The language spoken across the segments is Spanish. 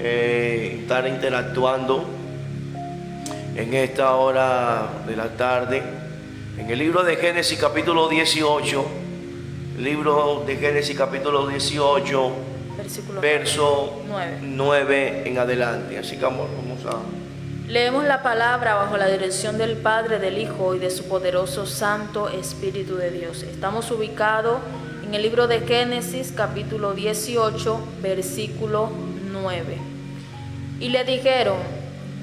estar interactuando en esta hora de la tarde en el libro de Génesis capítulo 18, libro de Génesis capítulo 18, verso 9 en adelante. Así que vamos a... Leemos la palabra bajo la dirección del Padre, del Hijo y de su poderoso Santo Espíritu de Dios. Estamos ubicados en el libro de Génesis capítulo 18, versículo 9. Y le dijeron: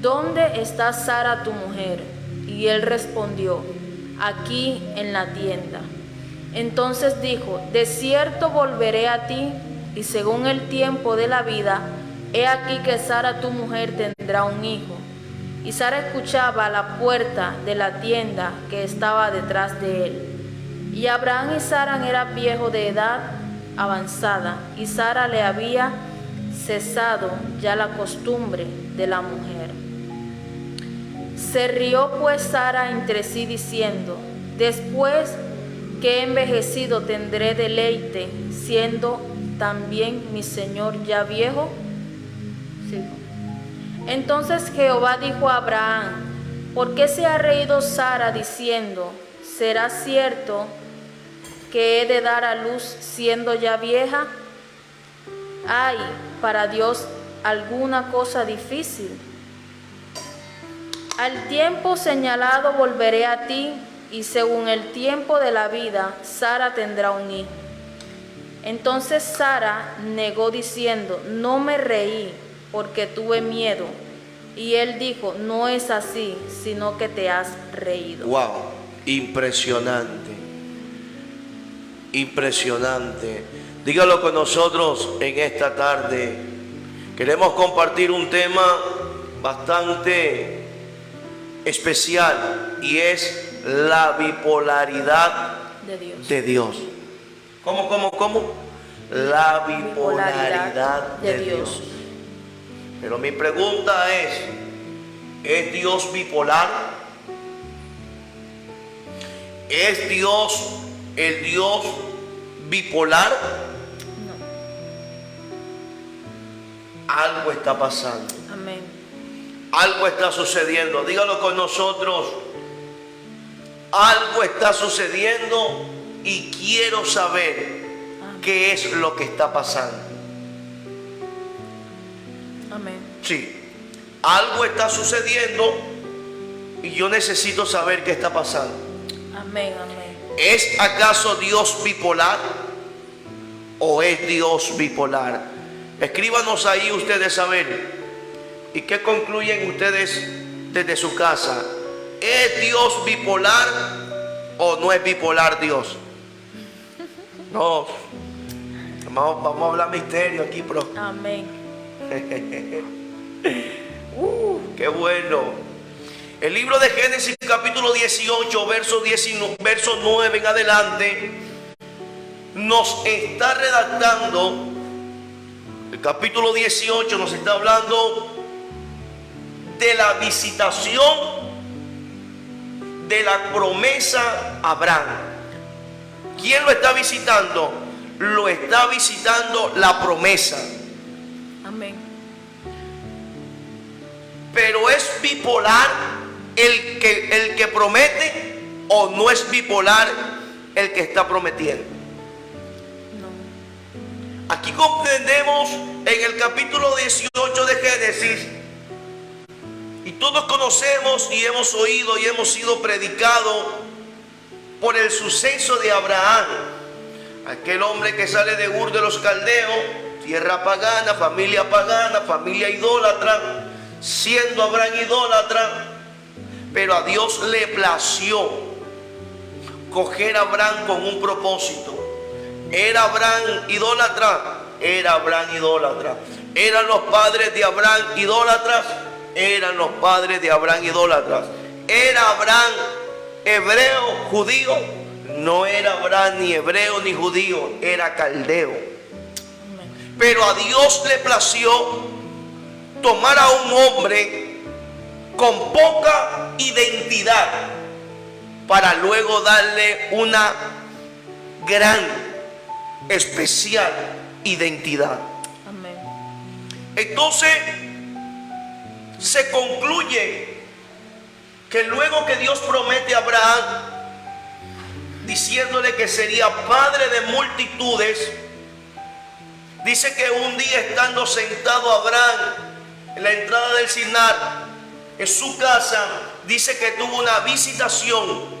¿dónde está Sara tu mujer? Y él respondió: aquí en la tienda. Entonces dijo: de cierto volveré a ti, y según el tiempo de la vida, he aquí que Sara tu mujer tendrá un hijo. Y Sara escuchaba a la puerta de la tienda que estaba detrás de él. Y Abraham y Sara eran viejos de edad avanzada, y Sara le había cesado ya la costumbre de la mujer. Se rió pues Sara entre sí diciendo: después que he envejecido tendré deleite, siendo también mi señor ya viejo. Sí. Entonces Jehová dijo a Abraham: ¿por qué se ha reído Sara diciendo: será cierto que he de dar a luz siendo ya vieja? ¿Hay para Dios alguna cosa difícil? Al tiempo señalado volveré a ti, y según el tiempo de la vida, Sara tendrá un hijo. Entonces Sara negó diciendo: no me reí, porque tuve miedo. Y él dijo: no es así, sino que te has reído. Wow, impresionante, impresionante. Dígalo con nosotros en esta tarde. Queremos compartir un tema bastante especial, y es la bipolaridad de Dios. ¿Cómo? La bipolaridad de Dios. Pero mi pregunta ¿es Dios bipolar? ¿Es Dios el Dios bipolar? No. Algo está pasando. Amén. Algo está sucediendo. Dígalo con nosotros. Algo está sucediendo y quiero saber qué es lo que está pasando. Amén. Sí, algo está sucediendo y yo necesito saber qué está pasando. Amén, amén. ¿Es acaso Dios bipolar o es Dios bipolar? Escríbanos ahí ustedes a ver. ¿Y qué concluyen ustedes desde su casa? ¿Es Dios bipolar o no es bipolar Dios? No, vamos a hablar misterio aquí, pro. Amén. Qué bueno. El libro de Génesis capítulo 18, verso 9 en adelante, nos está redactando. El capítulo 18 nos está hablando de la visitación de la promesa a Abraham. ¿Quién lo está visitando? Lo está visitando la promesa. Amén. Pero ¿es bipolar el que promete o no es bipolar el que está prometiendo? No. Aquí comprendemos en el capítulo 18 de Génesis, y todos conocemos y hemos oído y hemos sido predicados por el suceso de Abraham, aquel hombre que sale de Ur de los Caldeos, tierra pagana, familia idólatra, siendo Abraham idólatra, pero a Dios le plació coger a Abraham con un propósito. ¿Era Abraham idólatra? Era Abraham idólatra. ¿Eran los padres de Abraham idólatras? Eran los padres de Abraham idólatras. ¿Era Abraham hebreo, judío? No era Abraham ni hebreo ni judío, era caldeo. Pero a Dios le plació tomar a un hombre con poca identidad para luego darle una gran, especial identidad. Amén. Entonces se concluye que luego que Dios promete a Abraham, diciéndole que sería padre de multitudes, dice que un día, estando sentado Abraham en la entrada del Sinar, en su casa, dice que tuvo una visitación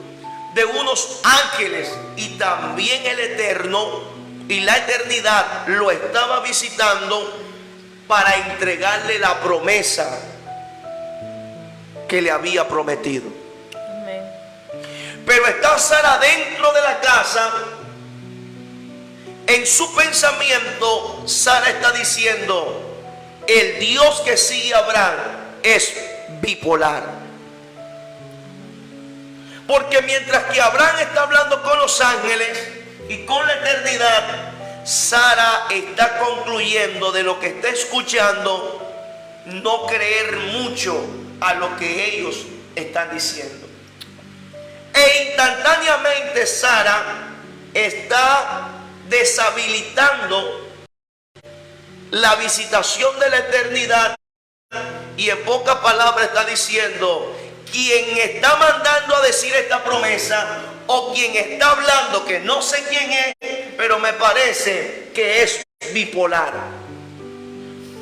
de unos ángeles, y también el Eterno y la eternidad lo estaba visitando para entregarle la promesa que le había prometido. Amén. Pero está Sara dentro de la casa. En su pensamiento, Sara está diciendo: el Dios que sigue a Abraham es bipolar. Porque mientras que Abraham está hablando con los ángeles y con la eternidad, Sara está concluyendo de lo que está escuchando, no creer mucho a lo que ellos están diciendo. E instantáneamente Sara está deshabilitando la visitación de la eternidad, y en pocas palabras está diciendo: quien está mandando a decir esta promesa, o quien está hablando, que no sé quién es, pero me parece que es bipolar.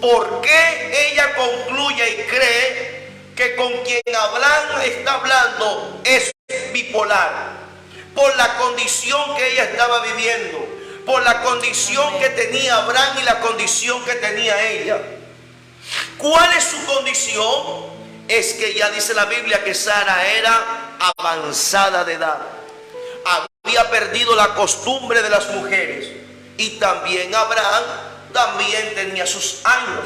¿Por qué ella concluye y cree que con quien Abraham está hablando es bipolar? Por la condición que ella estaba viviendo, por la condición que tenía Abraham y la condición que tenía ella. ¿Cuál es su condición? Es que ya dice la Biblia que Sara era avanzada de edad, había perdido la costumbre de las mujeres, y también Abraham también tenía sus años.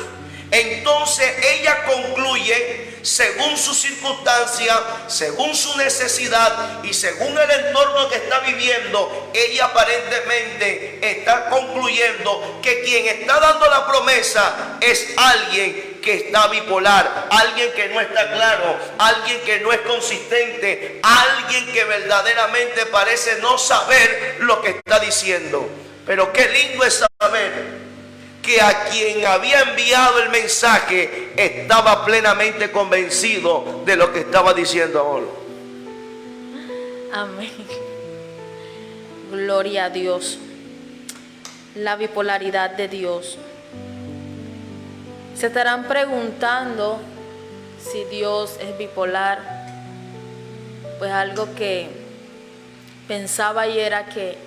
Entonces ella concluye, según su circunstancia, según su necesidad y según el entorno que está viviendo, ella aparentemente está concluyendo que quien está dando la promesa es alguien que está bipolar, alguien que no está claro, alguien que no es consistente, alguien que verdaderamente parece no saber lo que está diciendo. Pero qué lindo es saber que a quien había enviado el mensaje estaba plenamente convencido de lo que estaba diciendo ahora. Amén. Gloria a Dios. La bipolaridad de Dios. Se estarán preguntando si Dios es bipolar. Pues algo que pensaba y era que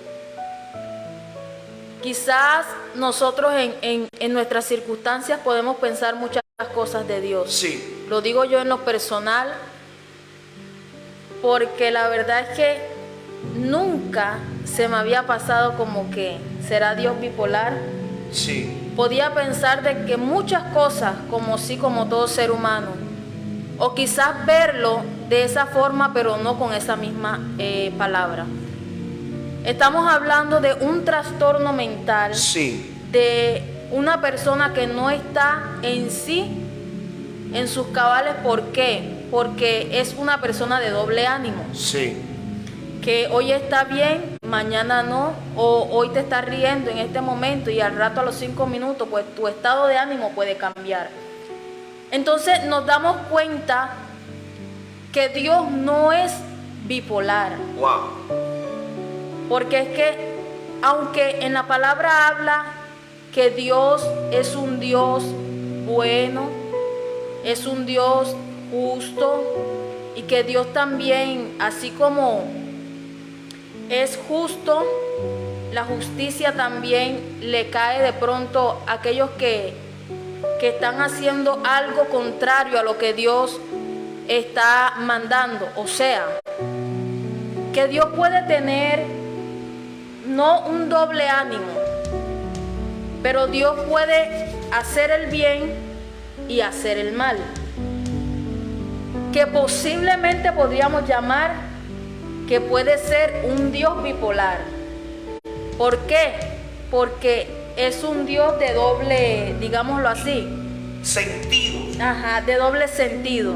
quizás nosotros en nuestras circunstancias podemos pensar muchas cosas de Dios. Sí. Lo digo yo en lo personal, porque la verdad es que nunca se me había pasado como que ¿será Dios bipolar? Sí. Podía pensar de que muchas cosas, como todo ser humano, o quizás verlo de esa forma, pero no con esa misma palabra. Estamos hablando de un trastorno mental, Sí. de una persona que no está en sí, en sus cabales. ¿Por qué? Porque es una persona de doble ánimo. Sí. Que hoy está bien, mañana no, o hoy te estás riendo en este momento y al rato, a los 5 minutos, pues tu estado de ánimo puede cambiar. Entonces nos damos cuenta que Dios no es bipolar. Wow. Porque es que, aunque en la palabra habla que Dios es un Dios bueno, es un Dios justo, y que Dios también, así como es justo, la justicia también le cae de pronto a aquellos que están haciendo algo contrario a lo que Dios está mandando. O sea, que Dios puede tener no un doble ánimo, pero Dios puede hacer el bien y hacer el mal, que posiblemente podríamos llamar que puede ser un Dios bipolar. ¿Por qué? Porque es un Dios de doble, digámoslo así, Sentido. ajá, de doble sentido,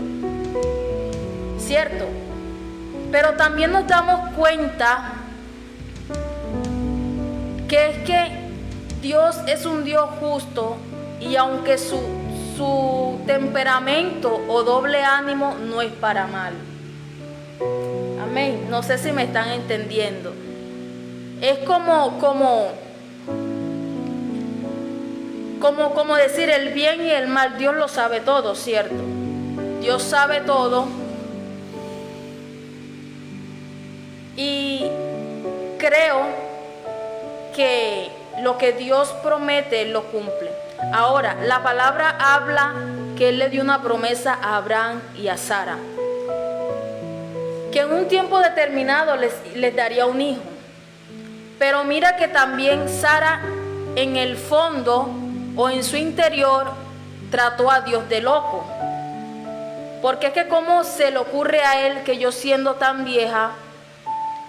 ¿cierto? Pero también nos damos cuenta que es que Dios es un Dios justo y aunque su temperamento o doble ánimo no es para mal. Amén. No sé si me están entendiendo. Es como decir el bien y el mal. Dios lo sabe todo, ¿cierto? Dios sabe todo. Y creo que lo que Dios promete, Él lo cumple. Ahora, la palabra habla que Él le dio una promesa a Abraham y a Sara, que en un tiempo determinado les daría un hijo. Pero mira que también Sara en el fondo o en su interior trató a Dios de loco. Porque es que cómo se le ocurre a él que yo siendo tan vieja,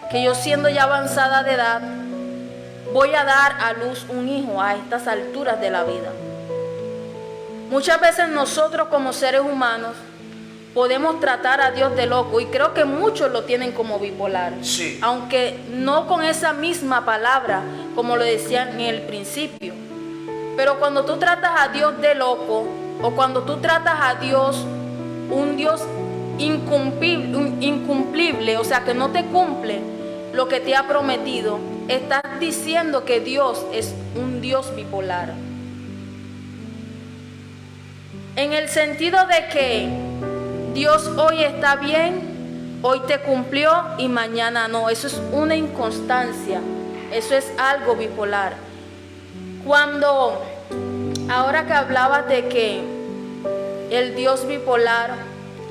que yo siendo ya avanzada de edad, voy a dar a luz un hijo a estas alturas de la vida. Muchas veces nosotros como seres humanos podemos tratar a Dios de loco, y creo que muchos lo tienen como bipolar, Sí. aunque no con esa misma palabra como lo decían en el principio. Pero cuando tú tratas a Dios de loco, o cuando tú tratas a Dios, un Dios incumplible, o sea que no te cumple lo que te ha prometido, estás diciendo que Dios es un Dios bipolar. En el sentido de que Dios hoy está bien, hoy te cumplió y mañana no. Eso es una inconstancia, eso es algo bipolar. Ahora que hablabas de que el Dios bipolar,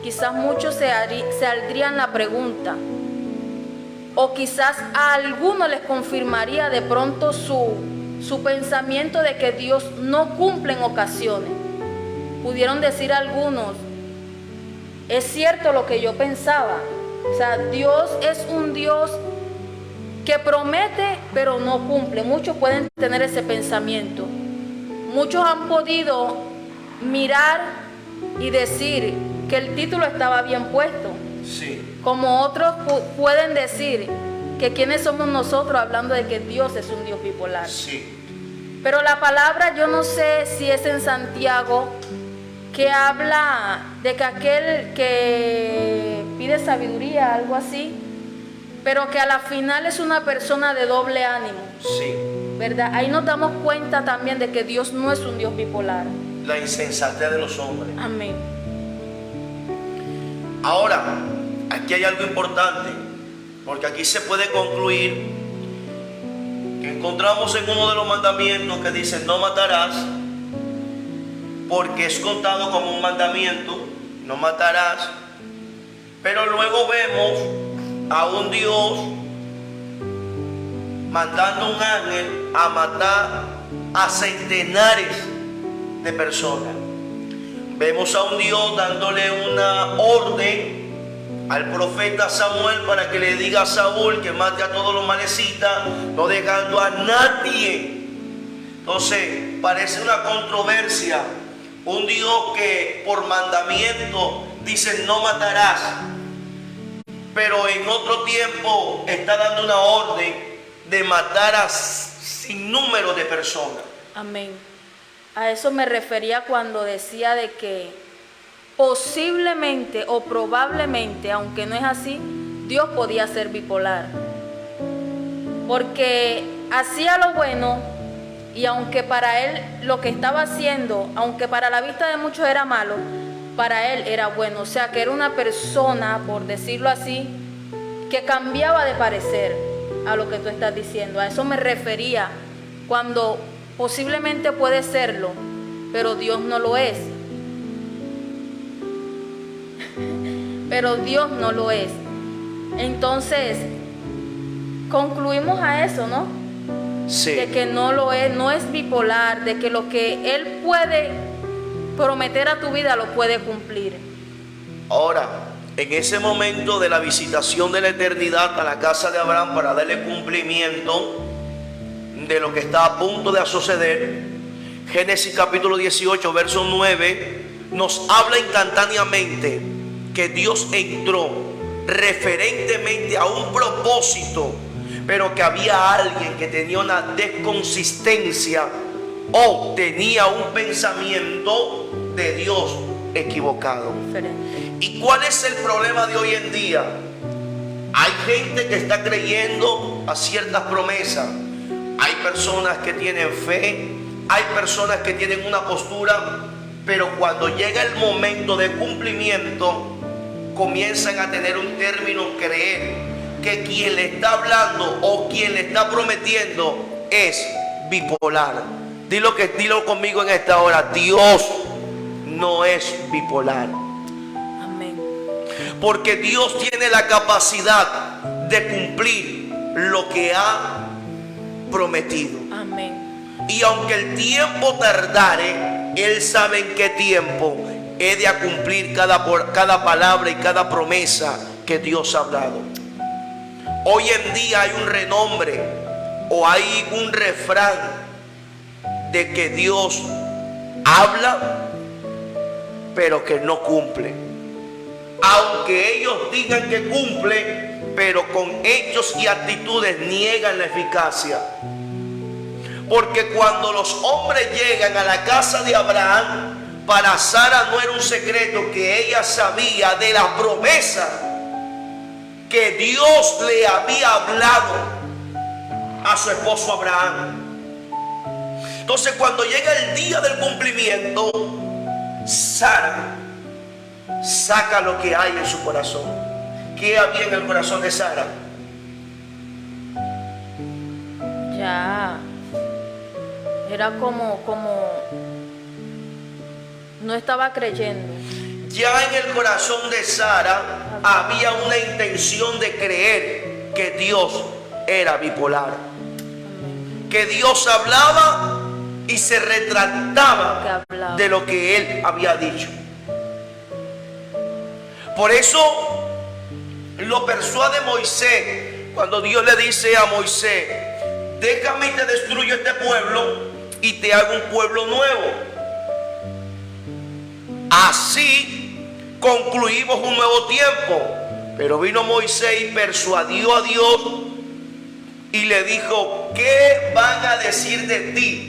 quizás muchos se harían la pregunta, o quizás a algunos les confirmaría de pronto su pensamiento de que Dios no cumple en ocasiones. Pudieron decir algunos, es cierto lo que yo pensaba. O sea, Dios es un Dios que promete pero no cumple. Muchos pueden tener ese pensamiento. Muchos han podido mirar y decir que el título estaba bien puesto. Sí. Como otros pueden decir que quiénes somos nosotros hablando de que Dios es un Dios bipolar. Sí. Pero la palabra, yo no sé si es en Santiago, que habla de que aquel que pide sabiduría, algo así, pero que a la final es una persona de doble ánimo. Sí. ¿Verdad? Ahí nos damos cuenta también de que Dios no es un Dios bipolar. La insensatez de los hombres. Amén. Ahora, aquí hay algo importante, porque aquí se puede concluir que encontramos en uno de los mandamientos que dice no matarás, porque es contado como un mandamiento, no matarás, pero luego vemos a un Dios mandando un ángel a matar a centenares de personas. Vemos a un Dios dándole una orden al profeta Samuel para que le diga a Saúl que mate a todos los malecitas, no dejando a nadie. Entonces, parece una controversia. Un Dios que por mandamiento dice no matarás, pero en otro tiempo está dando una orden de matar a sin número de personas. Amén. A eso me refería cuando decía de que posiblemente o probablemente, aunque no es así, Dios podía ser bipolar. Porque hacía lo bueno y aunque para él lo que estaba haciendo, aunque para la vista de muchos era malo, para él era bueno. O sea que era una persona, por decirlo así, que cambiaba de parecer a lo que tú estás diciendo. A eso me refería cuando posiblemente puede serlo, pero Dios no lo es. Pero Dios no lo es. Entonces, concluimos a eso, ¿no? Sí. De que no lo es, no es bipolar, de que lo que Él puede prometer a tu vida lo puede cumplir. Ahora, en ese momento de la visitación de la eternidad a la casa de Abraham para darle cumplimiento de lo que está a punto de suceder, Génesis capítulo 18, verso 9, nos habla instantáneamente que Dios entró referentemente a un propósito, pero que había alguien que tenía una desconsistencia o tenía un pensamiento de Dios equivocado. Diferente. ¿Y cuál es el problema de hoy en día? Hay gente que está creyendo a ciertas promesas. Hay personas que tienen fe, hay personas que tienen una postura, pero cuando llega el momento de cumplimiento, comienzan a tener un término, creer que quien le está hablando o quien le está prometiendo es bipolar. Dilo conmigo en esta hora: Dios no es bipolar. Amén. Porque Dios tiene la capacidad de cumplir lo que ha prometido. Amén. Y aunque el tiempo tardare, Él sabe en qué tiempo he de cumplir cada palabra y cada promesa que Dios ha hablado. Hoy en día hay un renombre o hay un refrán de que Dios habla, pero que no cumple. Aunque ellos digan que cumple, pero con hechos y actitudes niegan la eficacia. Porque cuando los hombres llegan a la casa de Abraham, para Sara no era un secreto que ella sabía de la promesa que Dios le había hablado a su esposo Abraham. Entonces, cuando llega el día del cumplimiento, Sara saca lo que hay en su corazón. ¿Qué había en el corazón de Sara? Ya era como no estaba creyendo. Ya en el corazón de Sara había una intención de creer que Dios era bipolar. Que Dios hablaba y se retractaba de lo que Él había dicho. Por eso lo persuade Moisés cuando Dios le dice a Moisés: déjame y te destruyo este pueblo y te hago un pueblo nuevo. Así concluimos un nuevo tiempo. Pero vino Moisés y persuadió a Dios y le dijo: ¿qué van a decir de ti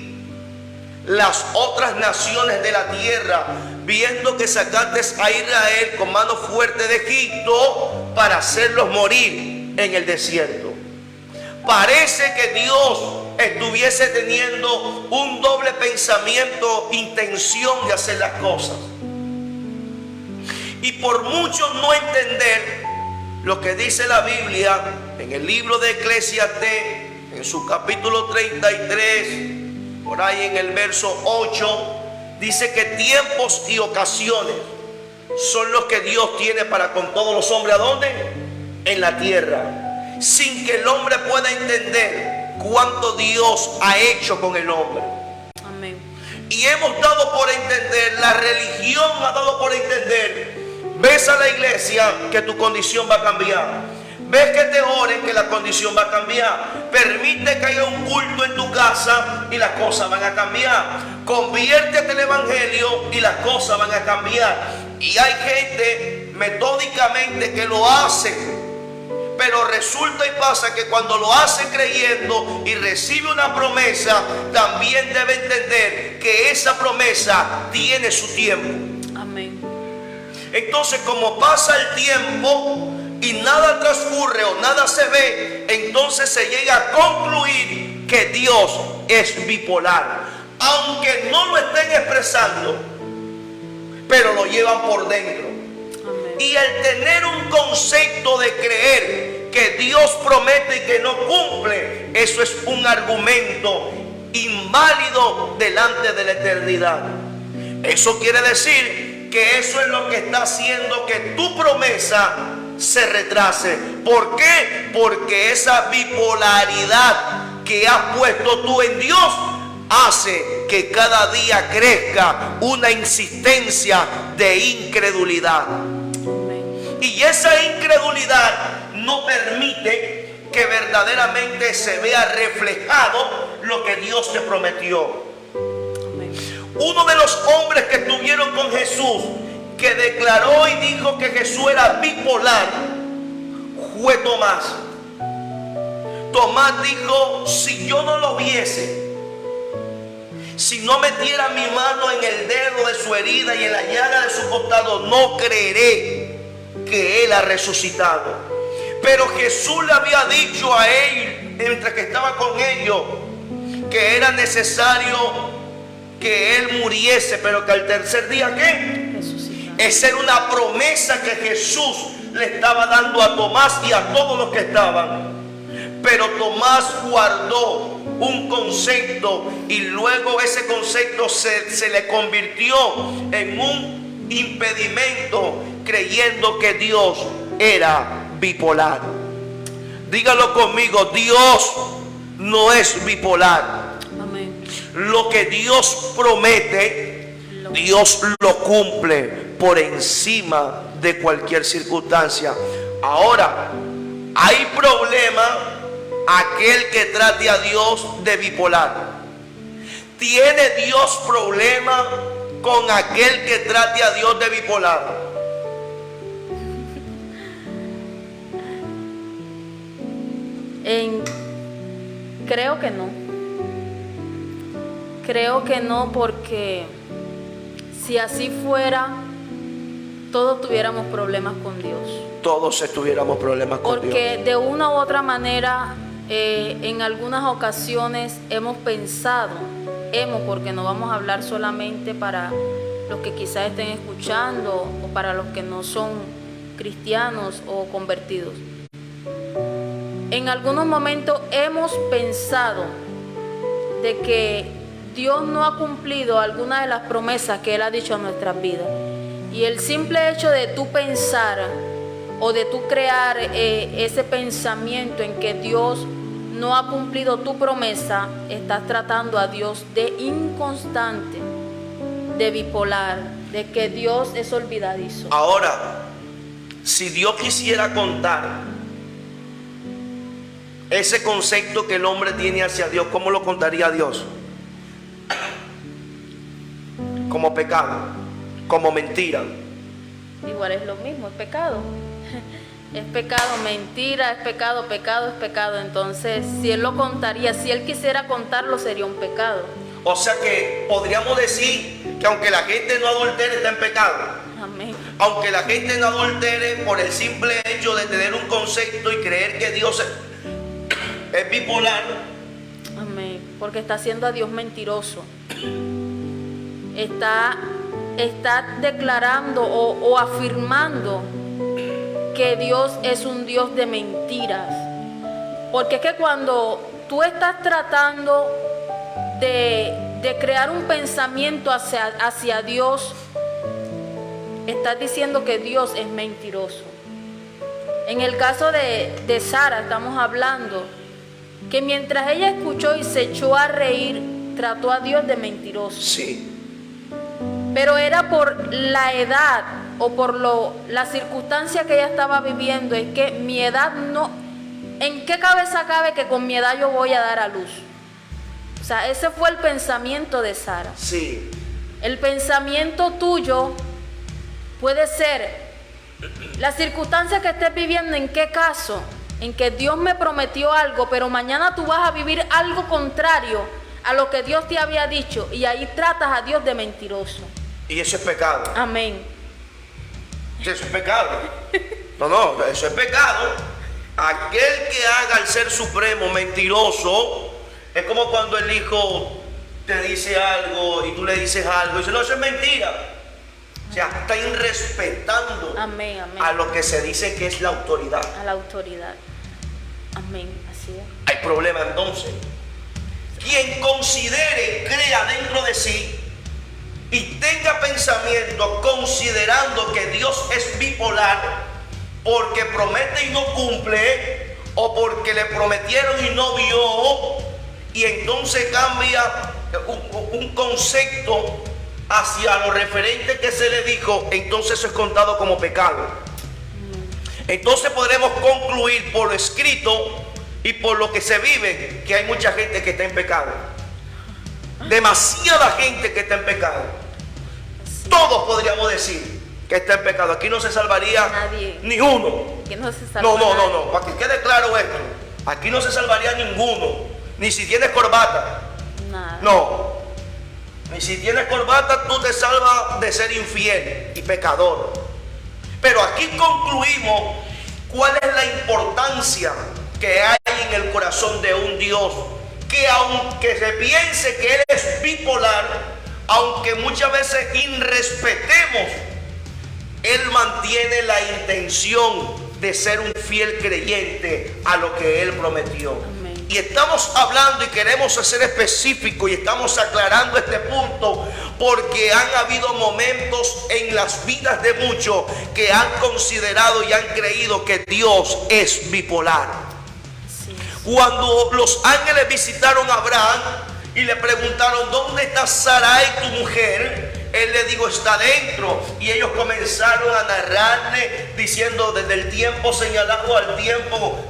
las otras naciones de la tierra, viendo que sacaste a Israel con mano fuerte de Egipto para hacerlos morir en el desierto? Parece que Dios estuviese teniendo un doble pensamiento, intención de hacer las cosas. Y por mucho no entender lo que dice la Biblia en el libro de Eclesiastés, en su capítulo 33, por ahí en el verso 8, dice que tiempos y ocasiones son los que Dios tiene para con todos los hombres. ¿A dónde? En la tierra. Sin que el hombre pueda entender cuánto Dios ha hecho con el hombre. Amén. Y hemos dado por entender, la religión ha dado por entender: ves a la iglesia que tu condición va a cambiar. Ves que te oren que la condición va a cambiar. Permite que haya un culto en tu casa y las cosas van a cambiar. Conviértete al evangelio y las cosas van a cambiar. Y hay gente metódicamente que lo hace, pero resulta y pasa que cuando lo hace creyendo y recibe una promesa, también debe entender que esa promesa tiene su tiempo. Amén. Entonces, como pasa el tiempo y nada transcurre o nada se ve, entonces se llega a concluir que Dios es bipolar. Aunque no lo estén expresando, pero lo llevan por dentro. Amén. Y el tener un concepto de creer que Dios promete y que no cumple, eso es un argumento inválido delante de la eternidad. Eso quiere decir que eso es lo que está haciendo que tu promesa se retrase. ¿Por qué? Porque esa bipolaridad que has puesto tú en Dios hace que cada día crezca una insistencia de incredulidad. Amén. Y esa incredulidad no permite que verdaderamente se vea reflejado lo que Dios te prometió. Amén. Uno de los hombres que estuvieron con Jesús, que declaró y dijo que Jesús era bipolar, fue Tomás. Tomás dijo: si yo no lo viese Si no metiera mi mano en el dedo de su herida y en la llaga de su costado, no creeré que Él ha resucitado. Pero Jesús le había dicho a él, mientras que estaba con ellos, que era necesario que Él muriese, pero que al tercer día, ¿qué? Resucita. Esa era una promesa que Jesús le estaba dando a Tomás y a todos los que estaban. Pero Tomás guardó un concepto y luego ese concepto se le convirtió en un impedimento, creyendo que Dios era bipolar. Dígalo conmigo, Dios no es bipolar. Amén. Lo que Dios promete, Dios lo cumple por encima de cualquier circunstancia. Ahora, hay problema aquel que trate a Dios de bipolar. ¿Tiene Dios problema con aquel que trate a Dios de bipolar? Creo que no. Creo que no, porque si así fuera, todos tuviéramos problemas con Dios. Todos tuviéramos problemas con Dios. Porque de una u otra manera, en algunas ocasiones hemos pensado, porque no vamos a hablar solamente para los que quizás estén escuchando o para los que no son cristianos o convertidos. En algunos momentos hemos pensado de que Dios no ha cumplido alguna de las promesas que Él ha dicho a nuestras vidas. Y el simple hecho de tú pensar o de tú crear ese pensamiento en que Dios no ha cumplido tu promesa, estás tratando a Dios de inconstante, de bipolar, de que Dios es olvidadizo. Ahora, si Dios quisiera contar ese concepto que el hombre tiene hacia Dios, ¿cómo lo contaría a Dios? Como pecado, como mentira. Igual es lo mismo, es pecado. Es pecado, mentira, es pecado, pecado es pecado. Entonces, si Él lo contaría, si Él quisiera contarlo, sería un pecado. O sea que podríamos decir que aunque la gente no adultere, está en pecado. Amén. Aunque la gente no adultere por el simple hecho de tener un concepto y creer que Dios es bipolar. Amén. Porque está haciendo a Dios mentiroso. Está declarando o afirmando que Dios es un Dios de mentiras. Porque es que cuando tú estás tratando de crear un pensamiento hacia Dios, estás diciendo que Dios es mentiroso. En el caso de Sara estamos hablando que mientras ella escuchó y se echó a reír, trató a Dios de mentiroso. Sí. Pero era por la edad o por la circunstancia que ella estaba viviendo. Es que mi edad no... ¿En qué cabeza cabe que con mi edad yo voy a dar a luz? O sea, ese fue el pensamiento de Sara. Sí. El pensamiento tuyo puede ser la circunstancia que estés viviendo. ¿En qué caso? En que Dios me prometió algo, pero mañana tú vas a vivir algo contrario a lo que Dios te había dicho, y ahí tratas a Dios de mentiroso. Y eso es pecado. Amén. Eso es pecado. No, eso es pecado. Aquel que haga al Ser Supremo mentiroso, es como cuando el hijo te dice algo y tú le dices algo y dice, no, eso es mentira. O sea, está irrespetando Amén, amén. a lo que se dice que es la autoridad. A la autoridad. Amén, así es. Hay problema entonces. Quien considere, crea dentro de sí y tenga pensamiento considerando que Dios es bipolar porque promete y no cumple, o porque le prometieron y no vio, y entonces cambia un concepto hacia lo referente que se le dijo, entonces eso es contado como pecado. Entonces podremos concluir por lo escrito y por lo que se vive que hay mucha gente que está en pecado. Demasiada gente que está en pecado. Todos podríamos decir que está en pecado. Aquí no se salvaría nadie. Ni uno. Que no se salva No. Para que quede claro esto. Aquí no se salvaría ninguno. Ni si tienes corbata. Nada. No. Y si tienes corbata, tú te salvas de ser infiel y pecador. Pero aquí concluimos cuál es la importancia que hay en el corazón de un Dios que, aunque se piense que Él es bipolar, aunque muchas veces irrespetemos, Él mantiene la intención de ser un fiel creyente a lo que Él prometió. Amén. Y estamos hablando y queremos ser específicos y estamos aclarando este punto porque han habido momentos en las vidas de muchos que han considerado y han creído que Dios es bipolar. Sí. Cuando los ángeles visitaron a Abraham y le preguntaron: ¿dónde está Sarai, tu mujer? Él le dijo: está dentro. Y ellos comenzaron a narrarle diciendo: desde el tiempo señalado al tiempo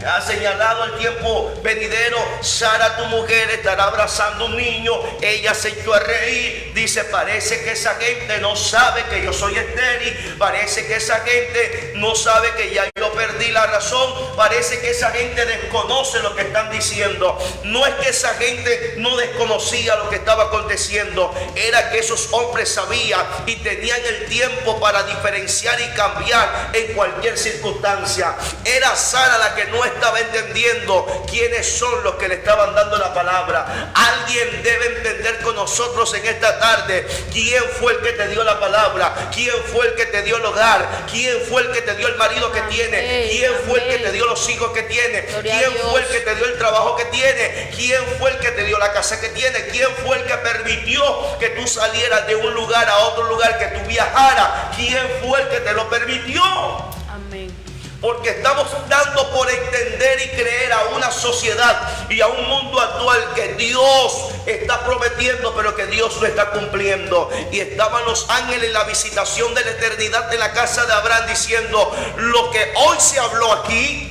venidero, Sara, tu mujer, estará abrazando un niño. Ella se echó a reír. Dice: parece que esa gente no sabe que yo soy estéril. Parece que esa gente no sabe que ya yo perdí la razón. Parece que esa gente desconoce lo que están diciendo. No es que esa gente no desconocía lo que estaba aconteciendo, era que esos hombres sabían y tenían el tiempo para diferenciar y cambiar en cualquier circunstancia. Era Sara la que no estaba entendiendo quiénes son los que le estaban dando la palabra. Alguien debe entender con nosotros en esta tarde quién fue el que te dio la palabra, quién fue el que te dio el hogar, quién fue el que te dio el marido que tiene, quién fue el que te dio los hijos que tiene, quién fue el que te dio el trabajo que tiene, quién fue el que te dio la casa que tiene, quién fue el que permitió que tú salieras de un lugar a otro lugar, que tú viajaras, quién fue el que te lo permitió. Amén. Porque estamos dando por entender y creer a una sociedad y a un mundo actual que Dios está prometiendo, pero que Dios no está cumpliendo. Y estaban los ángeles en la visitación de la eternidad de la casa de Abraham diciendo: lo que hoy se habló aquí,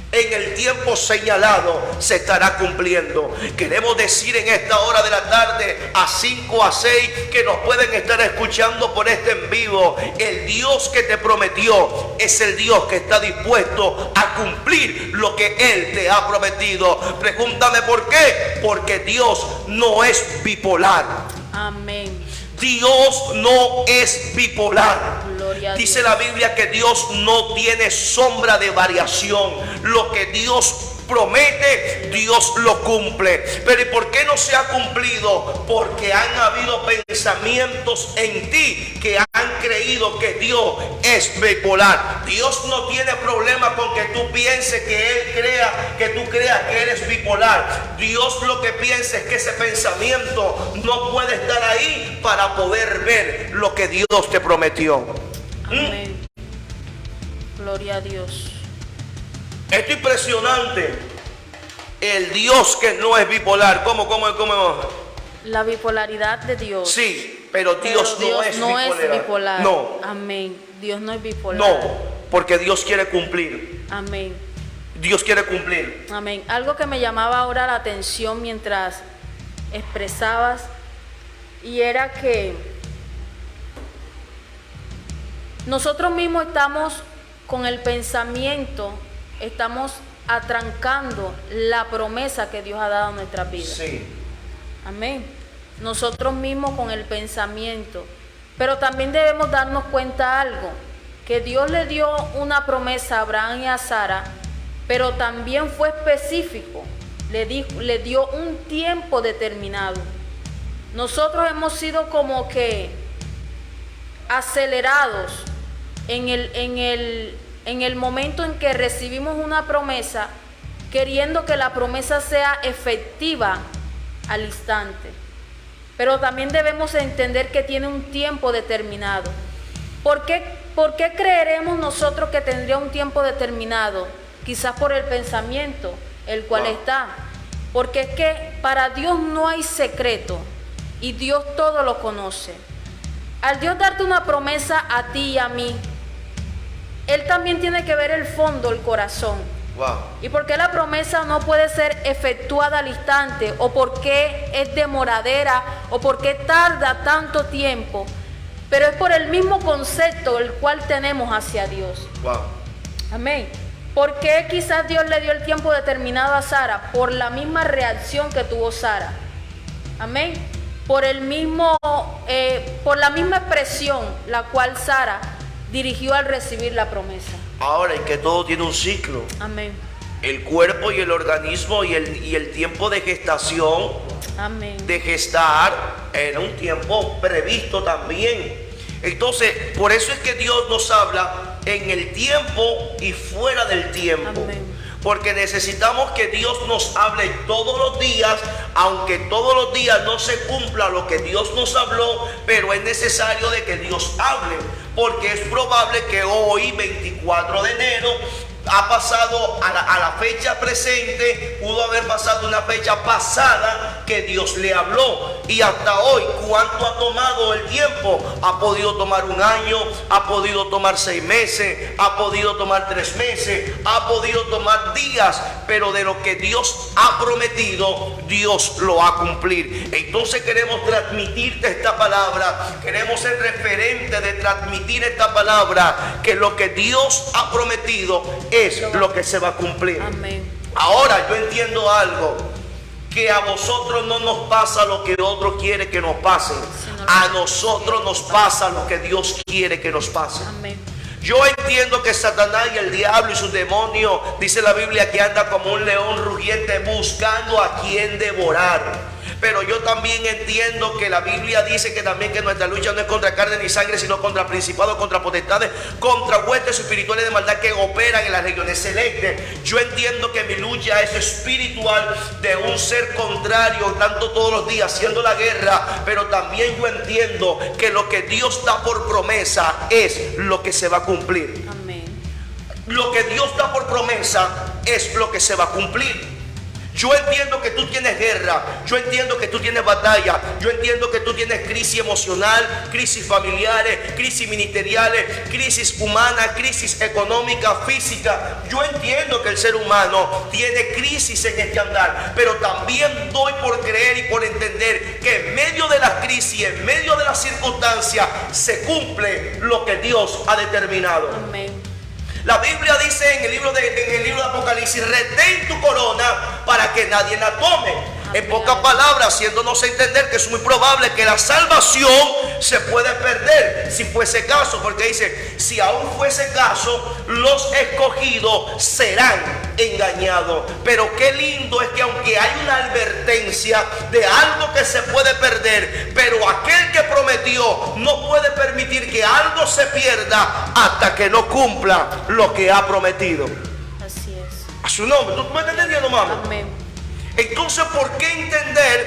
en el tiempo señalado se estará cumpliendo. Queremos decir en esta hora de la tarde a 5 a 6 que nos pueden estar escuchando por este en vivo: el Dios que te prometió es el Dios que está dispuesto a cumplir lo que Él te ha prometido. Pregúntame por qué. Porque Dios no es bipolar. Amén. Dios no es bipolar. Dice la Biblia que Dios no tiene sombra de variación. Lo que Dios promete, Dios lo cumple. Pero ¿y por qué no se ha cumplido? Porque han habido pensamientos en ti que han creído que Dios es bipolar. Dios no tiene problema con que tú pienses que tú creas que eres bipolar. Dios lo que piensa es que ese pensamiento no puede estar ahí para poder ver lo que Dios te prometió. Amén. Gloria a Dios. Esto es impresionante. El Dios que no es bipolar. ¿Cómo? La bipolaridad de Dios. Sí, pero Dios no es bipolar. No. Amén. Dios no es bipolar. No, porque Dios quiere cumplir. Amén. Dios quiere cumplir. Amén. Algo que me llamaba ahora la atención mientras expresabas, y era que nosotros mismos estamos con el pensamiento, estamos atrancando la promesa que Dios ha dado a nuestras vidas. Sí. Amén. Nosotros mismos con el pensamiento. Pero también debemos darnos cuenta algo, que Dios le dio una promesa a Abraham y a Sara, pero también fue específico. Le dio un tiempo determinado. Nosotros hemos sido como que acelerados en el momento en que recibimos una promesa, queriendo que la promesa sea efectiva al instante. Pero también debemos entender que tiene un tiempo determinado. ¿Por qué creeremos nosotros que tendría un tiempo determinado? Quizás por el pensamiento, el cual está. Porque es que para Dios no hay secreto y Dios todo lo conoce. Al Dios darte una promesa a ti y a mí, Él también tiene que ver el fondo, el corazón. Wow. ¿Y por qué la promesa no puede ser efectuada al instante? ¿O por qué es demoradera? ¿O por qué tarda tanto tiempo? Pero es por el mismo concepto el cual tenemos hacia Dios. Wow. Amén. ¿Por qué quizás Dios le dio el tiempo determinado a Sara? Por la misma reacción que tuvo Sara. Amén. por la misma expresión la cual Sara dirigió al recibir la promesa. Ahora, y que todo tiene un ciclo. Amén. El cuerpo y el organismo y el tiempo de gestación, Amén. de gestar, era un tiempo previsto también. Entonces, por eso es que Dios nos habla en el tiempo y fuera del tiempo. Amén. Porque necesitamos que Dios nos hable todos los días, aunque todos los días no se cumpla lo que Dios nos habló, pero es necesario de que Dios hable, porque es probable que hoy, 24 de enero, ha pasado a la fecha presente, pudo haber pasado una fecha pasada que Dios le habló, y hasta hoy, ¿cuánto ha tomado el tiempo? Ha podido tomar un año, ha podido tomar 6 meses, ha podido tomar 3 meses, ha podido tomar días, pero de lo que Dios ha prometido, Dios lo va a cumplir. Entonces queremos transmitirte esta palabra, queremos ser referente de transmitir esta palabra, que lo que Dios ha prometido es lo que se va a cumplir. Amén. Ahora yo entiendo algo, que a vosotros no nos pasa lo que otro quiere que nos pase, a nosotros nos pasa lo que Dios quiere que nos pase. Amén. Yo entiendo que Satanás y el diablo y sus demonios, dice la Biblia, que anda como un león rugiente buscando a quien devorar. Pero yo también entiendo que la Biblia dice que también que nuestra lucha no es contra carne ni sangre, sino contra principados, contra potestades, contra huestes espirituales de maldad que operan en las regiones celestes. Yo entiendo que mi lucha es espiritual, de un ser contrario, tanto todos los días haciendo la guerra, pero también yo entiendo que lo que Dios da por promesa es lo que se va a cumplir. Amén. Lo que Dios da por promesa es lo que se va a cumplir. Yo entiendo que tú tienes guerra, yo entiendo que tú tienes batalla, yo entiendo que tú tienes crisis emocional, crisis familiares, crisis ministeriales, crisis humana, crisis económica, física. Yo entiendo que el ser humano tiene crisis en este andar, pero también doy por creer y por entender que en medio de las crisis, en medio de las circunstancias, se cumple lo que Dios ha determinado. Amén. La Biblia dice en el libro de Apocalipsis: retén tu corona para que nadie la tome. En pocas palabras, haciéndonos entender que es muy probable que la salvación se puede perder si fuese caso, porque dice, si aún fuese caso, los escogidos serán engañados. Pero qué lindo es que aunque hay una advertencia de algo que se puede perder, pero aquel que prometió no puede permitir que algo se pierda hasta que no cumpla lo que ha prometido. Así es. A su nombre. ¿Tú me estás entendiendo, mamá? Amén. Entonces, ¿por qué entender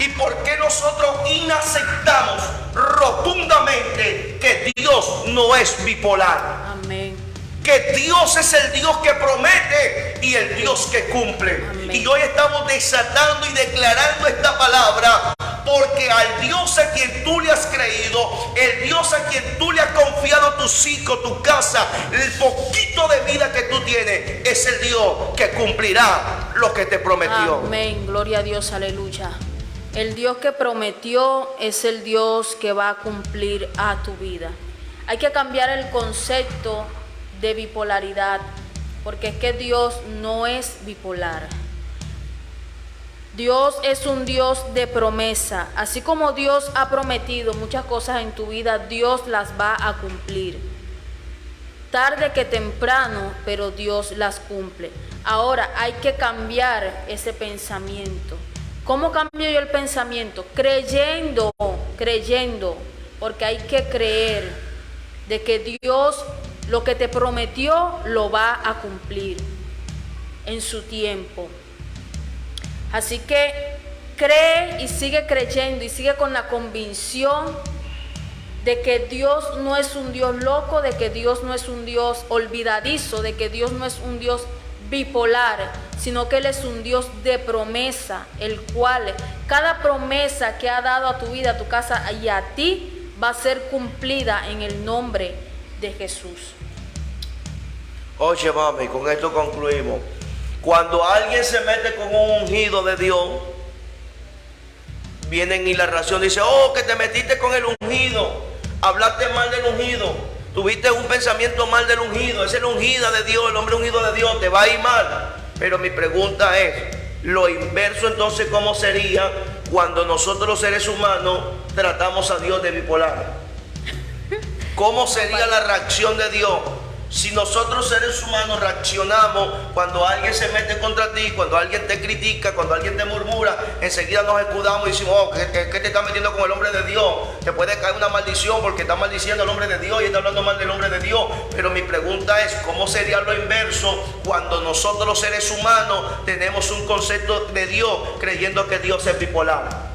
y por qué nosotros inaceptamos rotundamente que Dios no es bipolar? Amén. Que Dios es el Dios que promete y el Dios que cumple. Amén. Y hoy estamos desatando y declarando esta palabra, porque al Dios a quien tú le has creído, el Dios a quien tú le has confiado tus hijos, tu casa, el poquito de vida que tú tienes, es el Dios que cumplirá lo que te prometió. Amén. Gloria a Dios. Aleluya. El Dios que prometió es el Dios que va a cumplir a tu vida. Hay que cambiar el concepto de bipolaridad, porque es que Dios no es bipolar. Dios es un Dios de promesa. Así como Dios ha prometido muchas cosas en tu vida, Dios las va a cumplir. Tarde que temprano, pero Dios las cumple. Ahora hay que cambiar ese pensamiento. ¿Cómo cambio yo el pensamiento? Creyendo, porque hay que creer de que Dios lo que te prometió lo va a cumplir en su tiempo. Así que cree y sigue creyendo y sigue con la convicción de que Dios no es un Dios loco, de que Dios no es un Dios olvidadizo, de que Dios no es un Dios bipolar, sino que Él es un Dios de promesa, el cual cada promesa que ha dado a tu vida, a tu casa y a ti va a ser cumplida en el nombre de Jesús. Oye, mami, con esto concluimos. Cuando alguien se mete con un ungido de Dios, vienen y la ración dice: oh, que te metiste con el ungido, hablaste mal del ungido, tuviste un pensamiento mal del ungido, es el ungido de Dios, el hombre ungido de Dios, te va a ir mal. Pero mi pregunta es, lo inverso entonces, ¿cómo sería cuando nosotros los seres humanos tratamos a Dios de bipolar? ¿Cómo sería la reacción de Dios si nosotros seres humanos reaccionamos cuando alguien se mete contra ti, cuando alguien te critica, cuando alguien te murmura? Enseguida nos escudamos y decimos, oh, ¿qué te está metiendo con el hombre de Dios? Te puede caer una maldición porque está maldiciendo al hombre de Dios y está hablando mal del hombre de Dios. Pero mi pregunta es, ¿cómo sería lo inverso cuando nosotros los seres humanos tenemos un concepto de Dios creyendo que Dios es bipolar?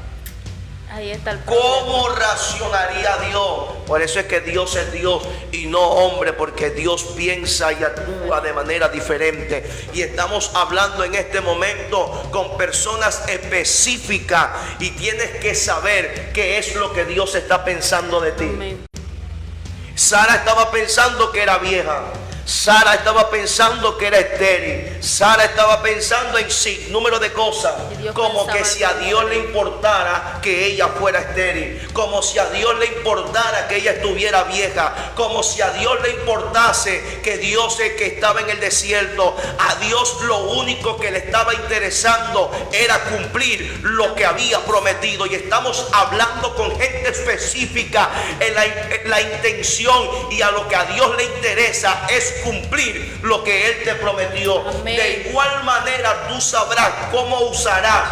Ahí está el problema. ¿Cómo racionaría Dios? Por eso es que Dios es Dios y no hombre, porque Dios piensa y actúa de manera diferente. Y estamos hablando en este momento con personas específicas y tienes que saber qué es lo que Dios está pensando de ti. Amén. Sara estaba pensando que era vieja. Sara estaba pensando que era estéril. Sara estaba pensando en sí, número de cosas. Como que si a Dios le importara que ella fuera estéril. Como si a Dios le importara que ella estuviera vieja. Como si a Dios le importase que Dios es que estaba en el desierto. A Dios lo único que le estaba interesando era cumplir lo que había prometido. Y estamos hablando con gente específica en la intención, y a lo que a Dios le interesa es cumplir lo que Él te prometió. Amén. De igual manera tú sabrás cómo usarás,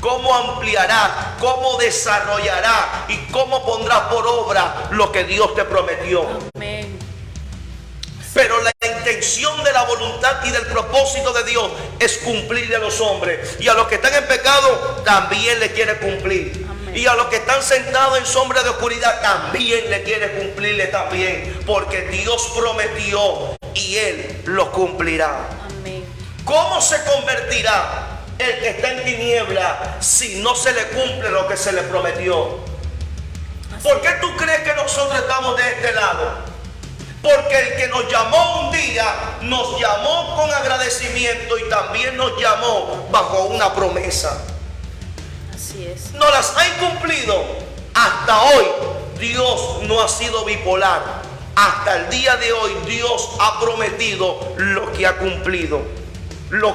cómo ampliarás, cómo desarrollarás y cómo pondrás por obra lo que Dios te prometió. Amén. Pero la intención de la voluntad y del propósito de Dios es cumplirle a los hombres. Y a los que están en pecado también le quiere cumplir. Amén. Y a los que están sentados en sombra de oscuridad también le quiere cumplirle también. Porque Dios prometió y Él lo cumplirá. Amén. ¿Cómo se convertirá el que está en tiniebla si no se le cumple lo que se le prometió? ¿Por qué tú crees que nosotros estamos de este lado? Porque el que nos llamó un día, nos llamó con agradecimiento y también nos llamó bajo una promesa. Así es. No las ha incumplido. Hasta hoy Dios no ha sido bipolar. Hasta el día de hoy Dios ha prometido lo que ha cumplido.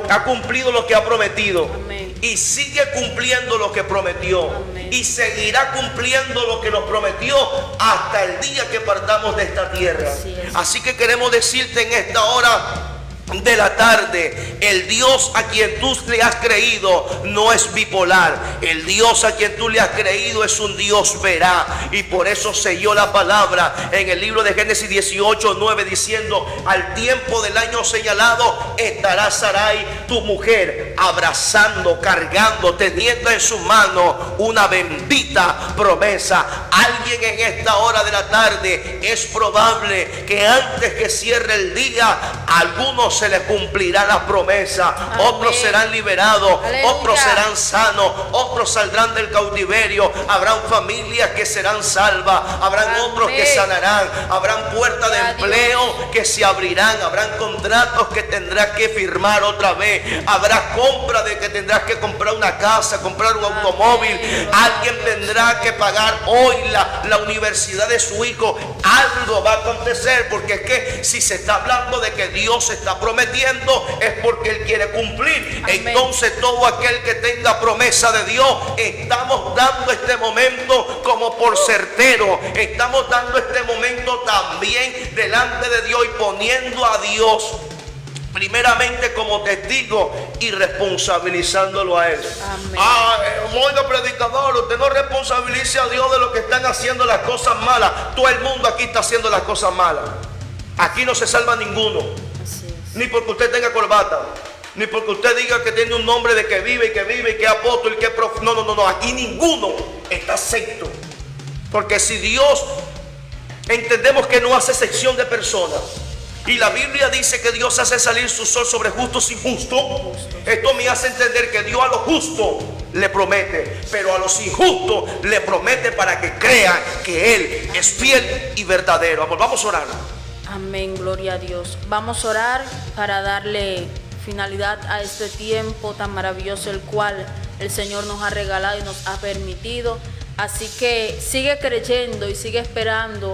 Ha cumplido lo que ha prometido. Amén. Y sigue cumpliendo lo que prometió. Amén. Y seguirá cumpliendo lo que nos prometió hasta el día que partamos de esta tierra. Así es. Así que queremos decirte en esta hora de la tarde, el Dios a quien tú le has creído no es bipolar. El Dios a quien tú le has creído es un Dios verá. Y por eso selló la palabra en el libro de Génesis 18:9 diciendo: al tiempo del año señalado estará Sarai tu mujer abrazando, cargando, teniendo en su mano una bendita promesa. Alguien en esta hora de la tarde, es probable que antes que cierre el día, algunos se les cumplirá la promesa. Amén. Otros serán liberados. Aleluya. Otros serán sanos. Otros saldrán del cautiverio. Habrán familias que serán salvas. Habrán Amén. otros que sanarán. Habrán puertas de Adiós. empleo que se abrirán. Habrán contratos que tendrás que firmar otra vez. Habrá compra de que tendrás que comprar una casa, comprar un automóvil. Amén. Alguien tendrá que pagar hoy la universidad de su hijo. Algo va a acontecer, porque es que si se está hablando de que Dios está prometiendo, es porque Él quiere cumplir. Amén. Entonces todo aquel que tenga promesa de Dios, estamos dando este momento como por certero. Estamos dando este momento también delante de Dios y poniendo a Dios primeramente como testigo y responsabilizándolo a Él. Amén. Oiga, predicador, usted no responsabilice a Dios de lo que están haciendo las cosas malas. Todo el mundo aquí está haciendo las cosas malas. Aquí no se salva ninguno. Así es. Ni porque usted tenga corbata, ni porque usted diga que tiene un nombre de que vive y que es apóstol y que es profeta. No. Aquí ninguno está exento. Porque si Dios, entendemos que no hace excepción de personas. Y la Biblia dice que Dios hace salir su sol sobre justos y injustos. Esto me hace entender que Dios a los justos le promete, pero a los injustos le promete para que crean que Él es fiel y verdadero. Vamos a orar. Amén, gloria a Dios. Vamos a orar para darle finalidad a este tiempo tan maravilloso el cual el Señor nos ha regalado y nos ha permitido. Así que sigue creyendo y sigue esperando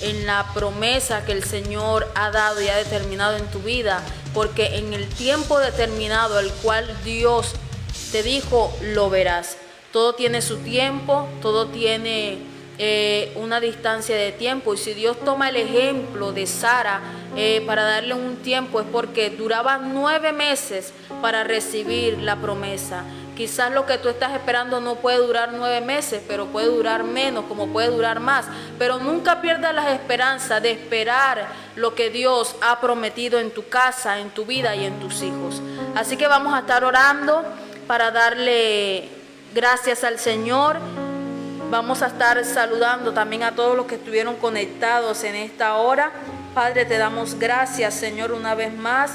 en la promesa que el Señor ha dado y ha determinado en tu vida, porque en el tiempo determinado el cual Dios te dijo, lo verás. Todo tiene su tiempo, todo tiene una distancia de tiempo. Y si Dios toma el ejemplo de Sara para darle un tiempo, es porque duraba 9 meses para recibir la promesa. Quizás lo que tú estás esperando no puede durar 9 meses, pero puede durar menos, como puede durar más. Pero nunca pierdas las esperanzas de esperar lo que Dios ha prometido en tu casa, en tu vida y en tus hijos. Así que vamos a estar orando para darle gracias al Señor. Vamos a estar saludando también a todos los que estuvieron conectados en esta hora. Padre, te damos gracias, Señor, una vez más.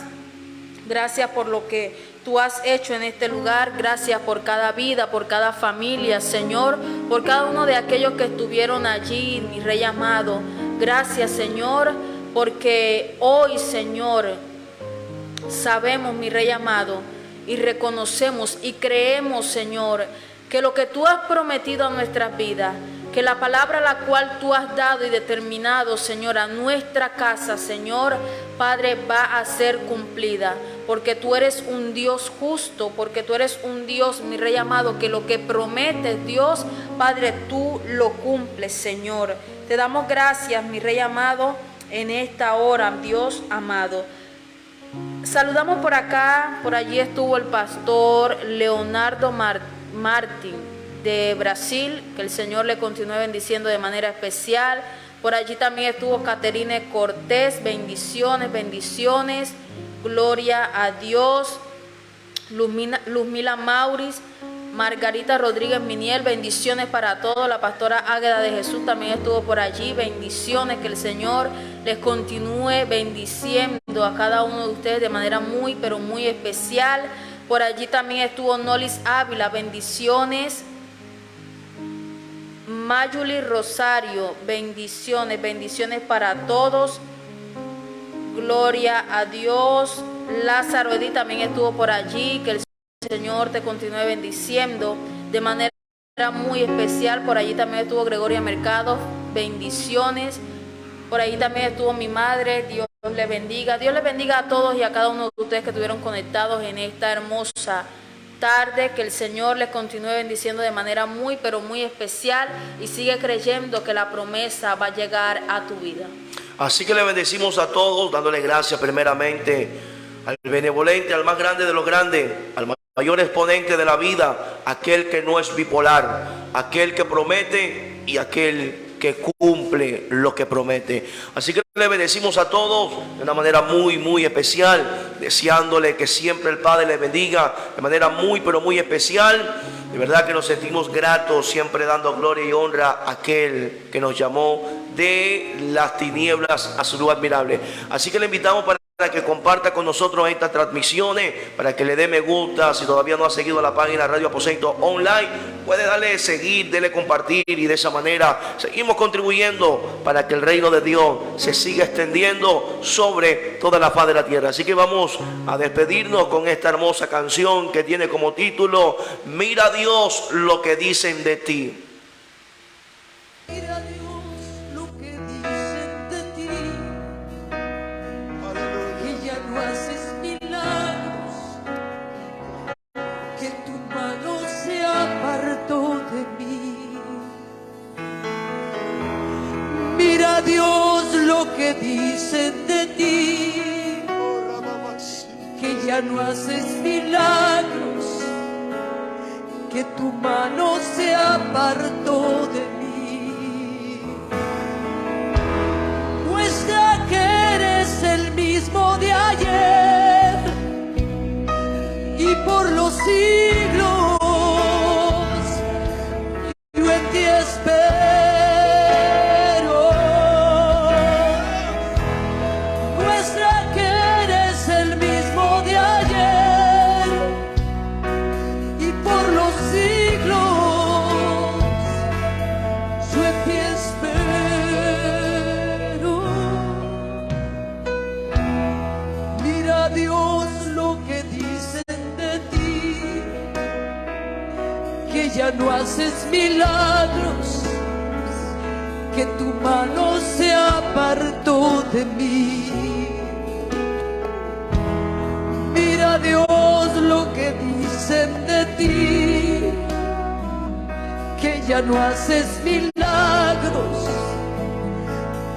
Gracias por lo que tú has hecho en este lugar. Gracias por cada vida, por cada familia, Señor, por cada uno de aquellos que estuvieron allí, mi Rey amado. Gracias, Señor, porque hoy, Señor, sabemos, mi Rey amado, y reconocemos y creemos, Señor, que lo que tú has prometido a nuestras vidas, que la palabra la cual tú has dado y determinado, Señor, a nuestra casa, Señor, Padre, va a ser cumplida. Porque tú eres un Dios justo, porque tú eres un Dios, mi Rey amado, que lo que prometes, Dios, Padre, tú lo cumples, Señor. Te damos gracias, mi Rey amado, en esta hora, Dios amado. Saludamos por acá, por allí estuvo el pastor Leonardo Martín de Brasil, que el Señor le continúe bendiciendo de manera especial. Por allí también estuvo Caterine Cortés, bendiciones, bendiciones, gloria a Dios. Luzmila Mauris, Margarita Rodríguez Miniel, bendiciones para todos. La pastora Águeda de Jesús también estuvo por allí, bendiciones, que el Señor les continúe bendiciendo a cada uno de ustedes de manera muy, pero muy especial. Por allí también estuvo Nolis Ávila, bendiciones. Mayuli Rosario, bendiciones, bendiciones para todos. Gloria a Dios. Lázaro Edith también estuvo por allí, que el Señor te continúe bendiciendo de manera muy especial. Por allí también estuvo Gregoria Mercado, bendiciones. Por ahí también estuvo mi madre, Dios le bendiga. Dios les bendiga a todos y a cada uno de ustedes que estuvieron conectados en esta hermosa tarde. Que el Señor les continúe bendiciendo de manera muy, pero muy especial. Y sigue creyendo que la promesa va a llegar a tu vida. Así que le bendecimos a todos, dándole gracias primeramente al benevolente, al más grande de los grandes, al mayor exponente de la vida, aquel que no es bipolar, aquel que promete y aquel que cumple lo que promete. Así que le bendecimos a todos de una manera muy, muy especial, deseándole que siempre el Padre le bendiga de manera muy, pero muy especial. De verdad que nos sentimos gratos, siempre dando gloria y honra a aquel que nos llamó de las tinieblas a su luz admirable. Así que le invitamos para que comparta con nosotros estas transmisiones, para que le dé me gusta. Si todavía no ha seguido la página Radio Aposento Online, puede darle seguir, darle compartir, y de esa manera seguimos contribuyendo para que el reino de Dios se siga extendiendo sobre toda la faz de la tierra. Así que vamos a despedirnos con esta hermosa canción que tiene como título Mira Dios lo que dicen de ti. Mira Dios lo que dicen de ti, que ya no haces milagros, que tu mano se apartó de mí. Mira Dios lo que dicen de ti, que ya no haces milagros, que tu mano se apartó de mí. Muestra que eres el mismo de ayer y por los siglos yo en ti espero. Muestra que eres el mismo de ayer y por los siglos yo en ti espero. Mira Dios lo que dicen de ti, que ya no haces milagros, que tu mano se apartó de mí. Mira Dios lo que dicen de ti, ya no haces milagros,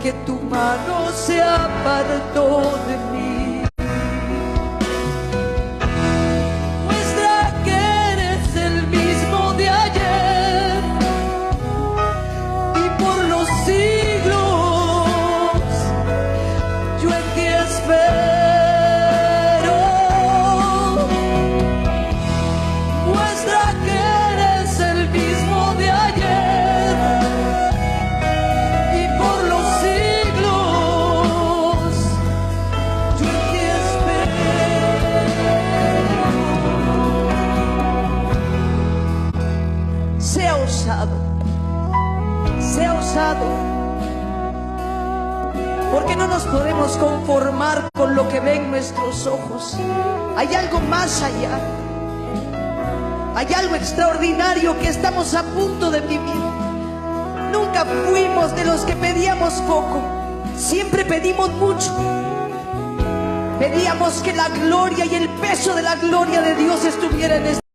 que tu mano se apartó de mí. Muestra que eres el mismo de ayer y por los siglos yo en ti espero. Sea osado, porque no nos podemos conformar con lo que ven nuestros ojos. Hay algo más allá, hay algo extraordinario que estamos a punto de vivir. Nunca fuimos de los que pedíamos poco, siempre pedimos mucho. Pedíamos que la gloria y el peso de la gloria de Dios estuviera en este